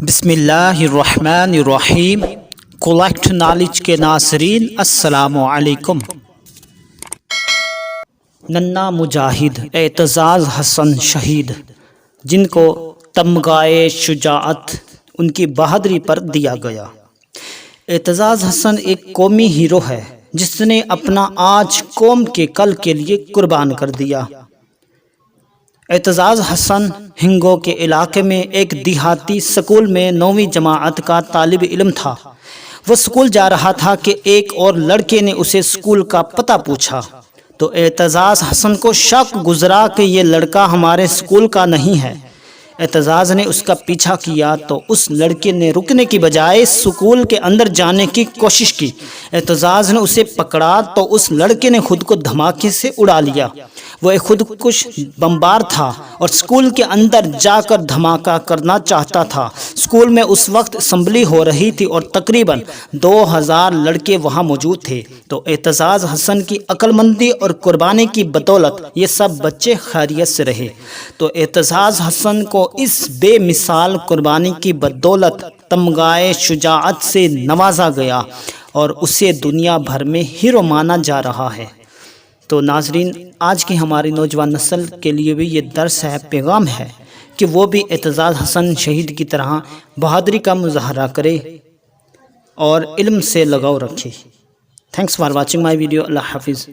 بسم اللہ الرحمن الرحیم۔ کولیکٹ نالج کے ناظرین السلام علیکم۔ ننھا مجاہد اعتزاز حسن شہید، جن کو تمغہ شجاعت ان کی بہادری پر دیا گیا۔ اعتزاز حسن ایک قومی ہیرو ہے جس نے اپنا آج قوم کے کل کے لیے قربان کر دیا۔ اعتزاز حسن ہنگو کے علاقے میں ایک دیہاتی سکول میں 9ویں جماعت کا طالب علم تھا۔ وہ سکول جا رہا تھا کہ ایک اور لڑکے نے اسے سکول کا پتہ پوچھا تو اعتزاز حسن کو شک گزرا کہ یہ لڑکا ہمارے سکول کا نہیں ہے۔ اعتزاز نے اس کا پیچھا کیا تو اس لڑکے نے رکنے کی بجائے سکول کے اندر جانے کی کوشش کی۔ اعتزاز نے اسے پکڑا تو اس لڑکے نے خود کو دھماکے سے اڑا لیا۔ وہ ایک خودکش بمبار تھا اور سکول کے اندر جا کر دھماکہ کرنا چاہتا تھا۔ سکول میں اس وقت اسمبلی ہو رہی تھی اور تقریباً 2000 لڑکے وہاں موجود تھے، تو اعتزاز حسن کی عقل مندی اور قربانی کی بدولت یہ سب بچے خیریت سے رہے۔ تو اعتزاز حسن کو اس بے مثال قربانی کی بدولت تمغہ شجاعت سے نوازا گیا اور اسے دنیا بھر میں ہیرو مانا جا رہا ہے۔ تو ناظرین، آج کی ہماری نوجوان نسل کے لیے بھی یہ درس ہے، پیغام ہے کہ وہ بھی اعتزاز حسن شہید کی طرح بہادری کا مظاہرہ کرے اور علم سے لگاؤ رکھے۔ Thanks for watching my video. اللہ حافظ۔